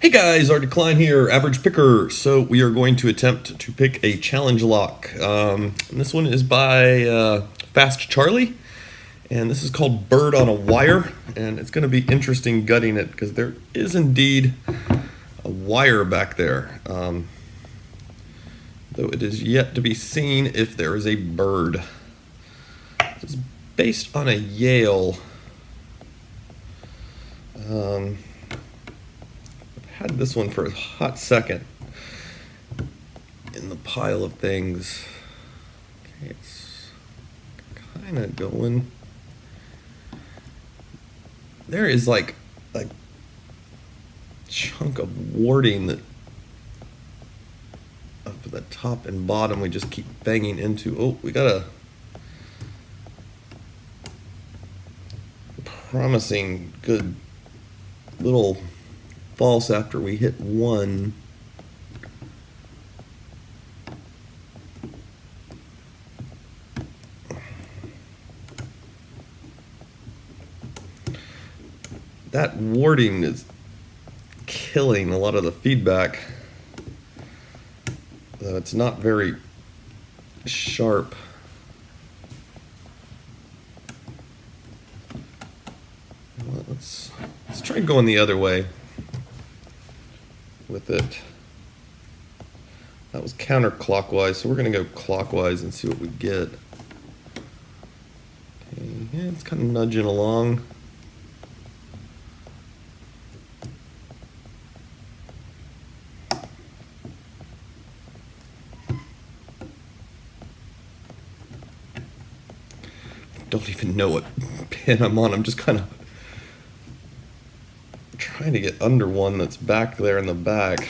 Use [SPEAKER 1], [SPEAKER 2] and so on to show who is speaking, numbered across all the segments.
[SPEAKER 1] Hey guys, our decline here, average picker. So we are going to attempt to pick a challenge lock. And this one is by FastCharlie, and this is called Bird on a Wire. And it's going to be interesting gutting it because there is indeed a wire back there. Though it is yet to be seen if there is a bird. It's based on a Yale. Had this one for a hot second in the pile of things. Okay, it's kind of going. There is like a chunk of warding that up at the top and bottom we just keep banging into. Oh, we got a promising good little false after we hit one. That warding is killing a lot of the feedback. It's not very sharp. Well, let's try going the other way with it. That was counterclockwise, so we're going to go clockwise and see what we get. Okay, yeah, it's kind of nudging along. Don't even know what pin I'm on. I'm just kind of trying to get under one that's back there in the back.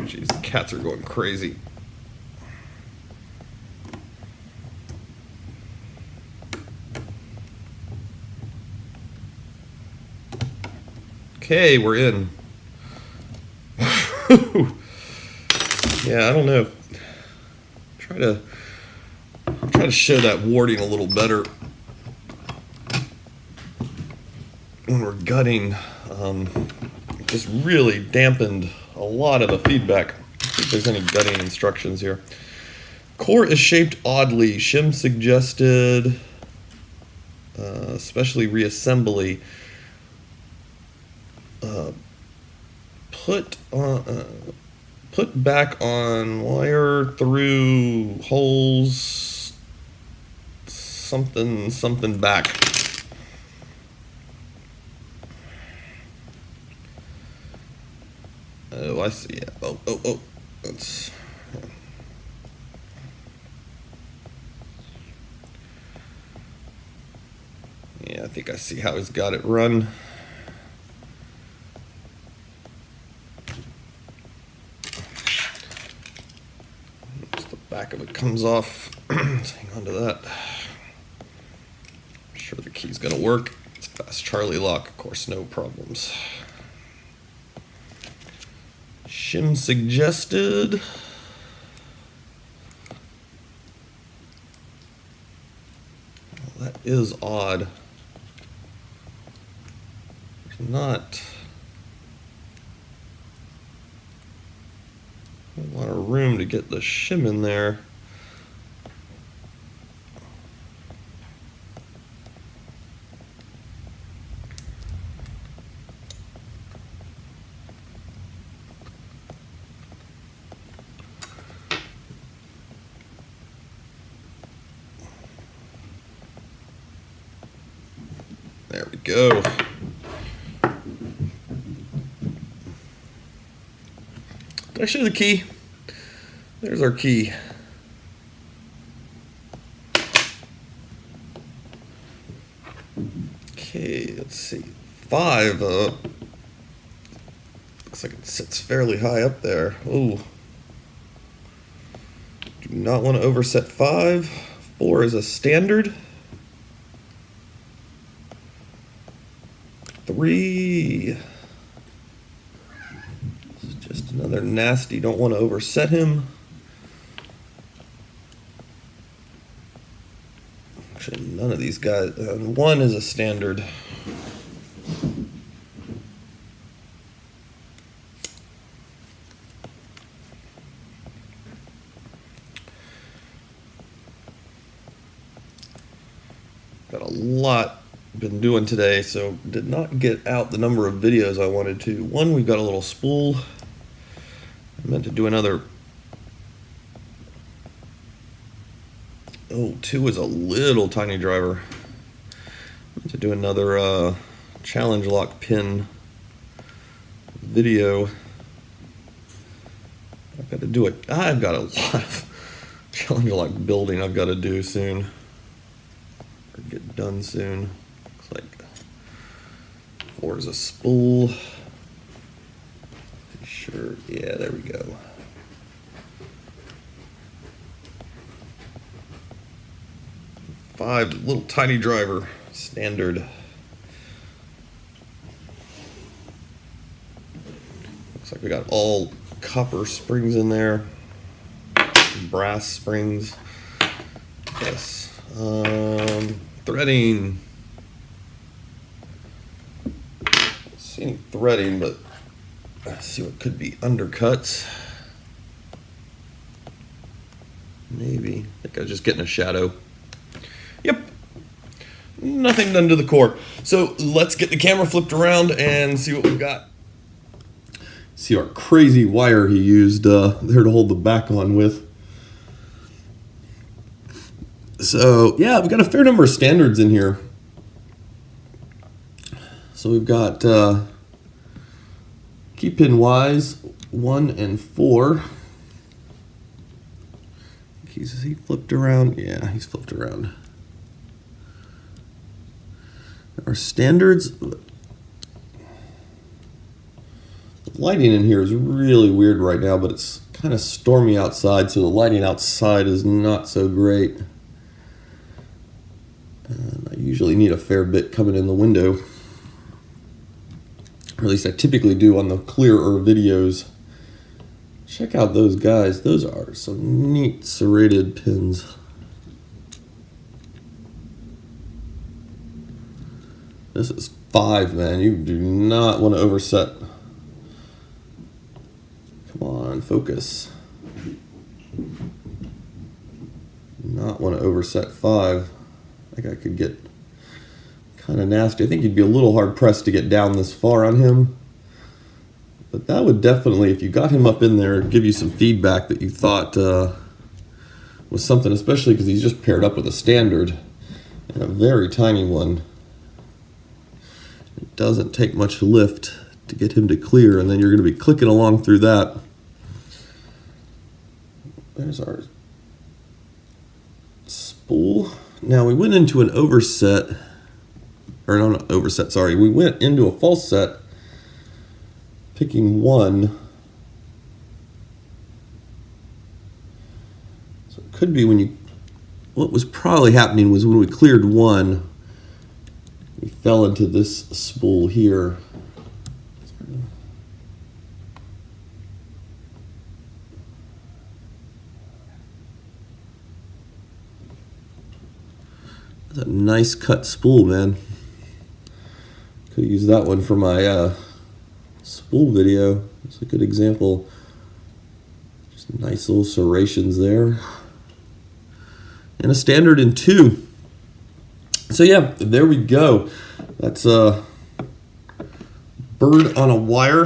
[SPEAKER 1] Jeez, the cats are going crazy. Okay, we're in. Yeah, I don't know. Try to show that warding a little better when we're gutting. Just really dampened a lot of the feedback. See if there's any gutting instructions here. Core is shaped oddly. Shim suggested, especially reassembly. Put back on wire through holes, something back. Oh, I see. Yeah. Oh. That's. Yeah, I think I see how he's got it run. Back of it comes off. Let's hang on to that. I'm sure the key's gonna work. It's FastCharlie lock, of course, no problems. Shim suggested. Well, that is odd. There's not a lot of room to get the shim in there. There we go. Did I show the key? There's our key. Okay, let's see. 5. Looks like it sits fairly high up there. Ooh. Do not want to overset 5. 4 is a standard. 3. Just another nasty, don't want to overset him. None of these guys. One is a standard. Got a lot been doing today, so did not get out the number of videos I wanted to. One, we've got a little spool. I meant to do another. Oh, two is a little tiny driver. I meant to do another challenge lock pin video. I've got to do it. I've got a lot of challenge lock building I've got to do soon. Or get done soon. Looks like 4 is a spool. Sure, yeah, there we go. 5, little tiny driver, standard. Looks like we got all copper springs in there, brass springs. Yes. Threading. Don't see any threading, but let's see what could be undercuts. Maybe. I think I was just getting a shadow. Yep. Nothing done to the core. So let's get the camera flipped around and see what we've got. See our crazy wire he used there to hold the back on with. So yeah, we've got a fair number of standards in here. So we've got key pin wise 1 and 4. Is he flipped around? Yeah, he's flipped around. Our standards. The lighting in here is really weird right now, but it's kind of stormy outside, so the lighting outside is not so great. And I usually need a fair bit coming in the window. Or at least I typically do on the clearer videos. Check out those guys. Those are some neat serrated pins. This is 5, man. You do not want to overset. Come on, focus. Not want to overset 5. I think I could get kind of nasty. I think you'd be a little hard pressed to get down this far on him. But that would definitely, if you got him up in there, give you some feedback that you thought was something, especially because he's just paired up with a standard and a very tiny one. It doesn't take much lift to get him to clear, and then you're going to be clicking along through that. There's our spool. Now we went into an overset, or no, not overset, sorry. We went into a false set, picking 1. So it could be when you, what was probably happening was when we cleared 1, we fell into this spool here. That's a nice cut spool, man. Could use that one for my spool video. It's a good example. Just nice little serrations there. And a standard in 2. So yeah, there we go. That's Bird on a Wire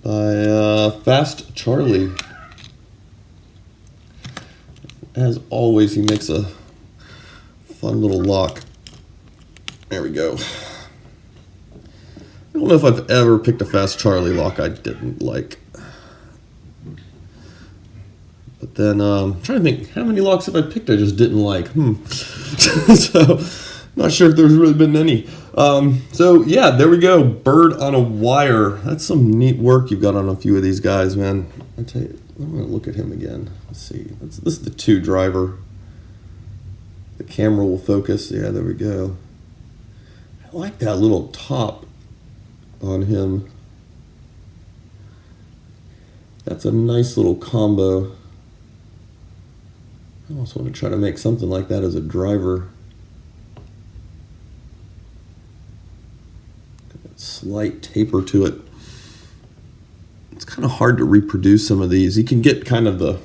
[SPEAKER 1] by FastCharlie. As always, he makes a fun little lock. There we go. I don't know if I've ever picked a FastCharlie lock I didn't like. But then I'm trying to think, how many locks have I picked I just didn't like? So, not sure if there's really been any. So yeah, there we go. Bird on a Wire. That's some neat work you've got on a few of these guys, man. I tell you, I'm gonna look at him again. Let's see. This is the 2 driver. The camera will focus. Yeah, there we go. I like that little top on him. That's a nice little combo. I also want to try to make something like that as a driver. Slight taper to it. It's kind of hard to reproduce some of these. You can get kind of the,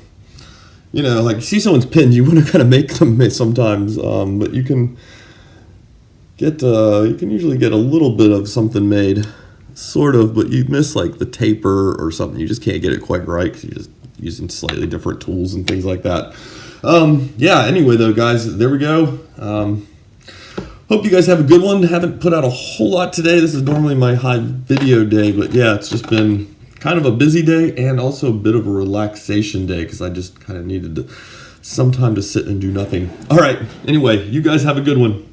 [SPEAKER 1] you know, like you see someone's pins, you want to kind of make them sometimes, but you can get, you can usually get a little bit of something made, sort of, but you miss like the taper or something. You just can't get it quite right because you're just using slightly different tools and things like that. Yeah, anyway though, guys, there we go. Hope you guys have a good one. Haven't put out a whole lot today. This is normally my high video day, but yeah, it's just been kind of a busy day and also a bit of a relaxation day because I just kind of needed some time to sit and do nothing. All right, anyway, you guys have a good one.